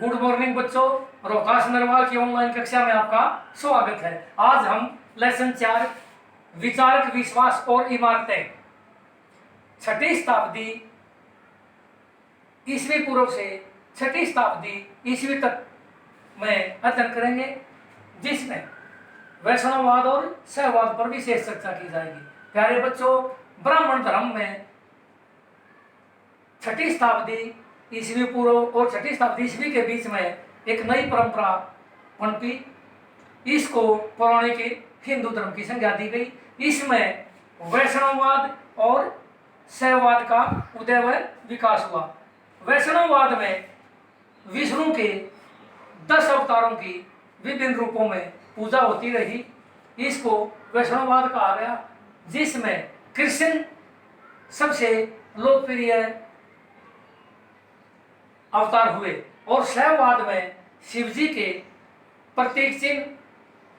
Good morning बच्चों, रोकाश नरवाल की online कक्षा में आपका स्वागत है। आज हम लेसन 4 विचारक विश्वास और इमारतें 6वीं शताब्दी ईस्वी पूर्व से 6वीं शताब्दी ईस्वी तक में अध्ययन करेंगे, जिसमें वैष्णववाद और शैववाद पर विशेष चर्चा की जाएगी। प्यारे बच्चों, ब्राह्मण धर्म में 6वीं शताब्दी ईस्वी पूर्व और 6वीं शताब्दी ईस्वी के बीच में एक नई परंपरा पनपी। इसको पौराणिक हिंदू धर्म की संज्ञा दी गई। इसमें वैष्णववाद और शैववाद का उदय व विकास हुआ। वैष्णववाद में विष्णु के 10 अवतारों की विभिन्न रूपों में पूजा होती रही। इसको वैष्णववाद कहा गया, जिसमें कृष्ण सबसे लोकप्रिय अवतार हुए और शैववाद में शिव जी के प्रतीक चिन्ह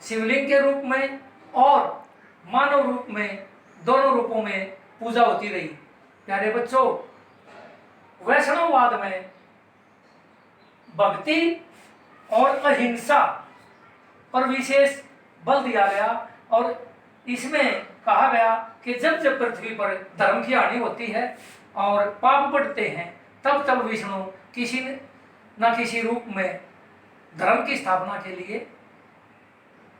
शिवलिंग के रूप में और मानव रूप में, दोनों रूपों में पूजा होती रही। प्यारे बच्चों, वैष्णववाद में भक्ति और अहिंसा पर विशेष बल दिया गया और इसमें कहा गया कि जब जब पृथ्वी पर धर्म की हानि होती है और पाप बढ़ते हैं, तब तब विष्णु किसी न किसी रूप में धर्म की स्थापना के लिए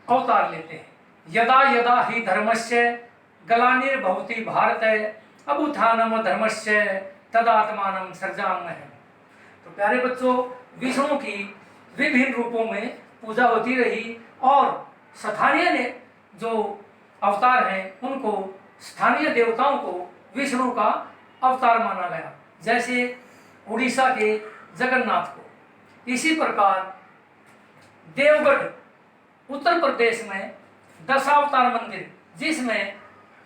अवतार लेते हैं। यदा यदा ही धर्मस्य ग्लानिर्भवति भारत अभ्युत्थानम धर्मस्य तदात्मानं सृजाम्यहम्। तो प्यारे बच्चों, विष्णु की विभिन्न रूपों में पूजा होती रही और स्थानीय ने जो अवतार हैं उनको, स्थानीय देवताओं को विष्णु का अवतार माना गया, जैसे उड़ीसा के जगन्नाथ को। इसी प्रकार देवगढ़ उत्तर प्रदेश में दशावतार मंदिर, जिसमें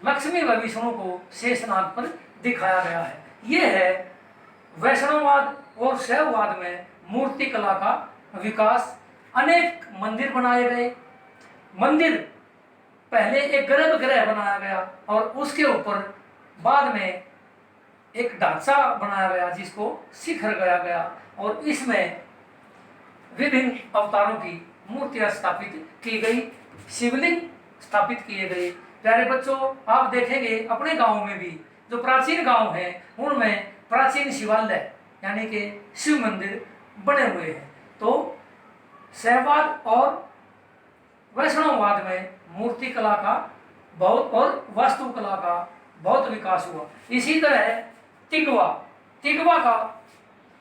लक्ष्मी व विष्णु को शेषनाग पर दिखाया गया है। ये है वैष्णववाद और शैववाद में मूर्ति कला का विकास। अनेक मंदिर बनाए गए। मंदिर पहले एक गर्भगृह बनाया गया और उसके ऊपर बाद में एक ढांचा बनाया गया जिसको शिखर गया गया और इसमें विभिन्न अवतारों की मूर्तियां स्थापित की गई, शिवलिंग स्थापित किए गए। प्यारे बच्चों, आप देखेंगे अपने गांव में भी जो प्राचीन गांव हैं उनमें प्राचीन शिवालय यानी कि शिव मंदिर बने हुए हैं। तो शैववाद और वैष्णववाद में मूर्ति कला का बहुत और वास्तुकला का बहुत विकास हुआ। इसी तरह तिगवा का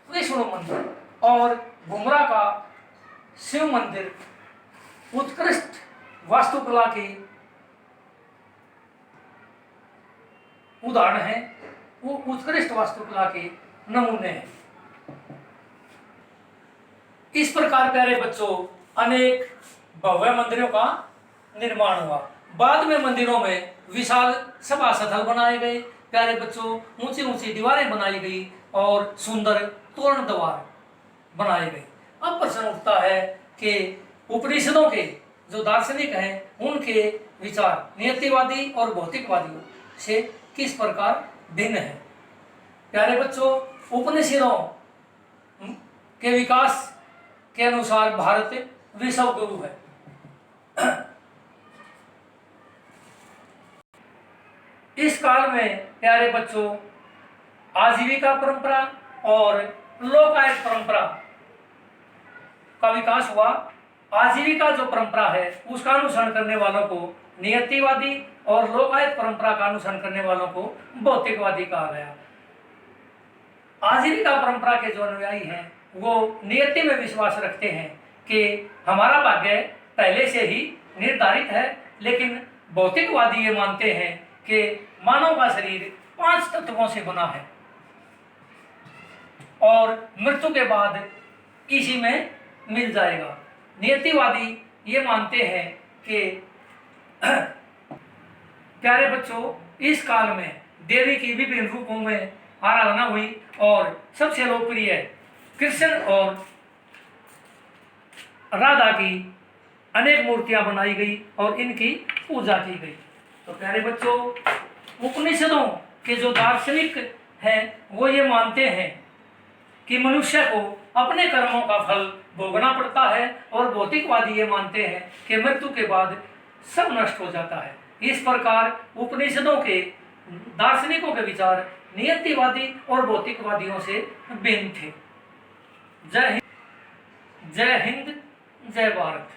विष्णु मंदिर और बुमरा का शिव मंदिर उत्कृष्ट वास्तुकला के उदाहरण हैं, वो उत्कृष्ट वास्तुकला के नमूने हैं। इस प्रकार प्यारे बच्चों, अनेक भव्य मंदिरों का निर्माण हुआ। बाद में मंदिरों में विशाल सभा स्थल बनाए गए। प्यारे बच्चों, ऊंची ऊंची दीवारें बनाई गई और सुंदर तोरण द्वार बनाए गए। अब प्रश्न उठता है कि उपनिषदों के जो दार्शनिक हैं उनके विचार नियतिवादी और भौतिकवादियों से किस प्रकार भिन्न है। प्यारे बच्चों, उपनिषदों के विकास के अनुसार भारत विश्व गुरु है। इस काल में प्यारे बच्चों, आजीविका परंपरा और लोकायत परंपरा का विकास हुआ। आजीविका जो परंपरा है उसका अनुसरण करने वालों को नियतिवादी और लोकायत परंपरा का अनुसरण करने वालों को भौतिकवादी कहा गया। आजीविका परंपरा के जो अनुयायी हैं वो नियति में विश्वास रखते हैं कि हमारा भाग्य पहले से ही निर्धारित है, लेकिन भौतिकवादी ये मानते हैं कि मानव का शरीर 5 तत्वों से बना है और मृत्यु के बाद इसी में मिल जाएगा। नियतिवादी ये मानते हैं कि प्यारे बच्चों, इस काल में देवी की विभिन्न रूपों में आराधना हुई और सबसे लोकप्रिय कृष्ण और राधा की अनेक मूर्तियां बनाई गई और इनकी पूजा की गई। तो प्यारे बच्चों, उपनिषदों के जो दार्शनिक हैं वो ये मानते हैं कि मनुष्य को अपने कर्मों का फल भोगना पड़ता है और भौतिकवादी ये मानते हैं कि मृत्यु के बाद सब नष्ट हो जाता है। इस प्रकार उपनिषदों के दार्शनिकों के विचार नियतिवादी और भौतिकवादियों से भिन्न थे। जय हिंद, जय भारत।